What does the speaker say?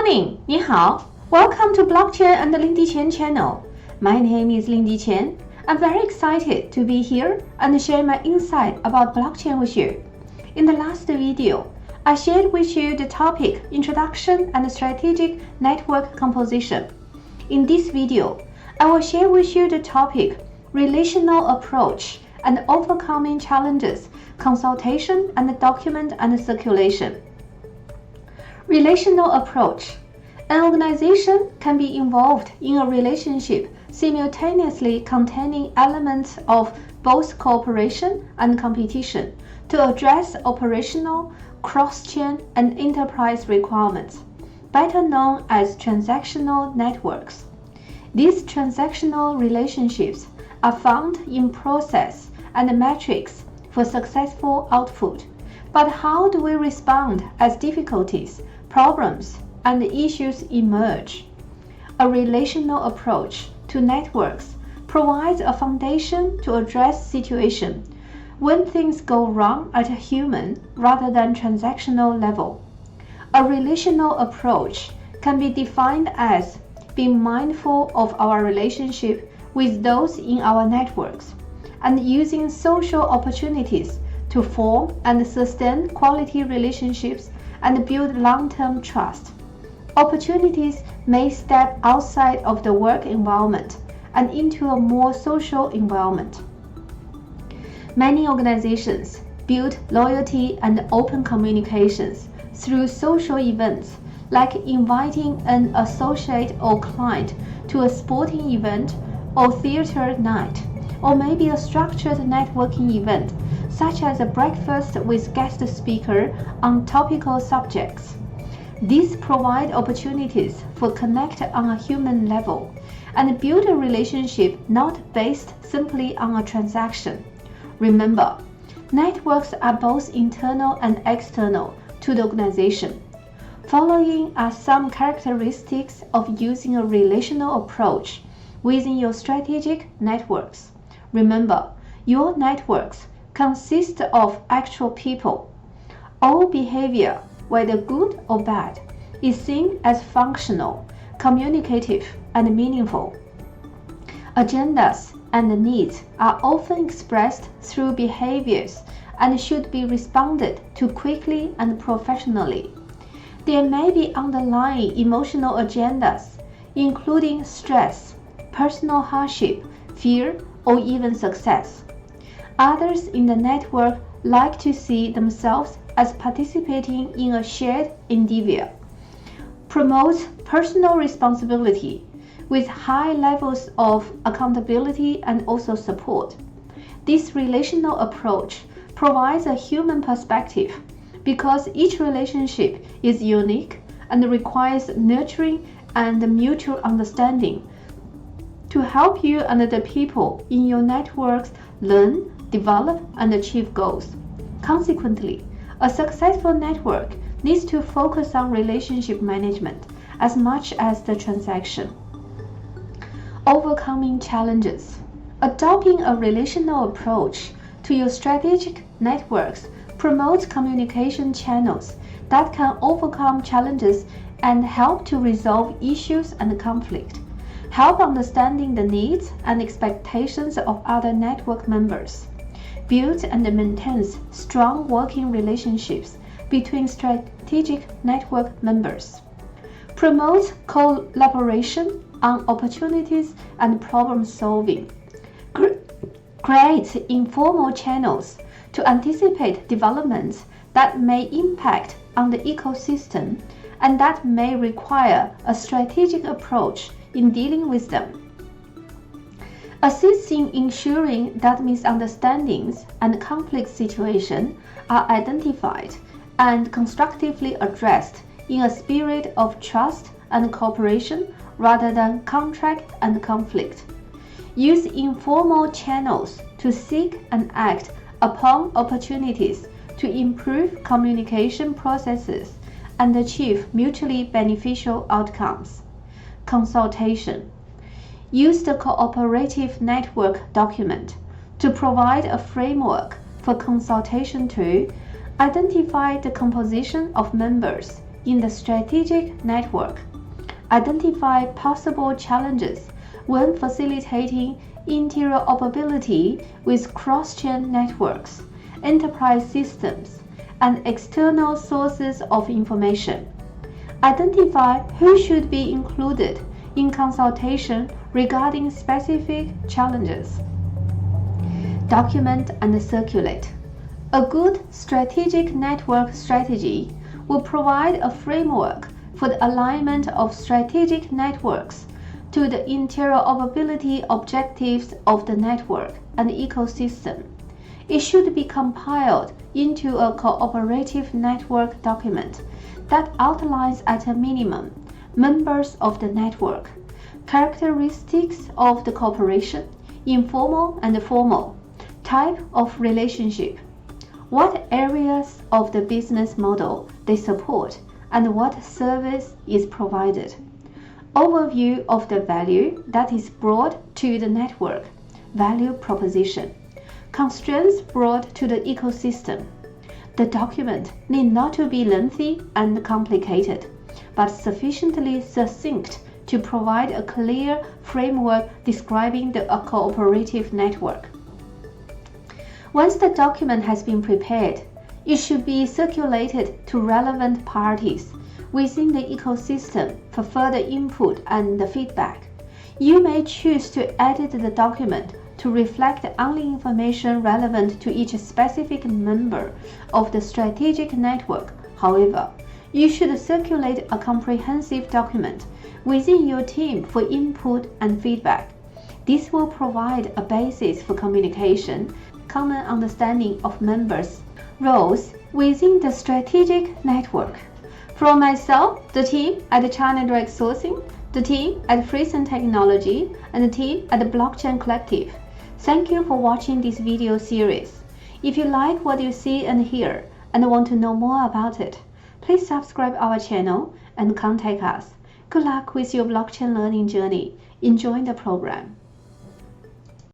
morning, 你好. Welcome to Blockchain and Lindy Chen channel. My name is Lindy Chen. I'm very excited to be here and share my insight about blockchain with you. In the last video, I shared with you the topic Introduction and Strategic Network Composition. In this video, I will share with you the topic Relational Approach and Overcoming Challenges, Consultation and Document and Circulation. Relational approach. An organization can be involved in a relationship simultaneously containing elements of both cooperation and competition to address operational, cross-chain, and enterprise requirements, better known as transactional networks. These transactional relationships are found in process and metrics for successful output. But how do we respond as difficulties, problems, and issues emerge? A relational approach to networks provides a foundation to address situations when things go wrong at a human rather than transactional level. A relational approach can be defined as being mindful of our relationship with those in our networks and using social opportunities to form and sustain quality relationships and build long-term trust. Opportunities may step outside of the work environment and into a more social environment. Many organizations build loyalty and open communications through social events, like inviting an associate or client to a sporting event or theater night, or maybe a structured networking event such as a breakfast with guest speaker on topical subjects. These provide opportunities for connect on a human level and build a relationship not based simply on a transaction. Remember, networks are both internal and external to the organization. Following are some characteristics of using a relational approach within your strategic networks. Remember, your networks consist of actual people. All behavior, whether good or bad, is seen as functional, communicative, and meaningful. Agendas and needs are often expressed through behaviors and should be responded to quickly and professionally. There may be underlying emotional agendas, including stress, personal hardship, fear, or even success. Others in the network like to see themselves as participating in a shared endeavor. Promotes personal responsibility with high levels of accountability and also support. This relational approach provides a human perspective because each relationship is unique and requires nurturing and mutual understanding to help you and the people in your networks learn, develop, and achieve goals. Consequently, a successful network needs to focus on relationship management as much as the transaction. Overcoming challenges. Adopting a relational approach to your strategic networks promotes communication channels that can overcome challenges and help to resolve issues and conflict. Help understanding the needs and expectations of other network members. Builds and maintains strong working relationships between strategic network members. Promotes collaboration on opportunities and problem solving. Creates informal channels to anticipate developments that may impact on the ecosystem and that may require a strategic approach in dealing with them. Assists in ensuring that misunderstandings and conflict situations are identified and constructively addressed in a spirit of trust and cooperation rather than contract and conflict. Use informal channels to seek and act upon opportunities to improve communication processes and achieve mutually beneficial outcomes. Consultation. Use the cooperative network document to provide a framework for consultation to identify the composition of members in the strategic network. Identify possible challenges when facilitating interoperability with cross-chain networks, enterprise systems, and external sources of information. Identify who should be included in consultation regarding specific challenges. Document and circulate. A good strategic network strategy will provide a framework for the alignment of strategic networks to the interoperability objectives of the network and ecosystem. It should be compiled into a cooperative network document that outlines at a minimum members of the network, characteristics of the cooperation, informal and formal, type of relationship, what areas of the business model they support, and what service is provided. Overview of the value that is brought to the network, value proposition, constraints brought to the ecosystem. The document need not to be lengthy and complicated, but sufficiently succinct to provide a clear framework describing the cooperative network. Once the document has been prepared, it should be circulated to relevant parties within the ecosystem for further input and feedback. You may choose to edit the document to reflect only information relevant to each specific member of the strategic network. However, you should circulate a comprehensive document within your team for input and feedback. This will provide a basis for communication, common understanding of members' roles within the strategic network. From myself, the team at China Direct Sourcing, the team at Friesen Technology, and the team at the Blockchain Collective, thank you for watching this video series. If you like what you see and hear and want to know more about it, please subscribe our channel and contact us. Good luck with your blockchain learning journey. Enjoy the program.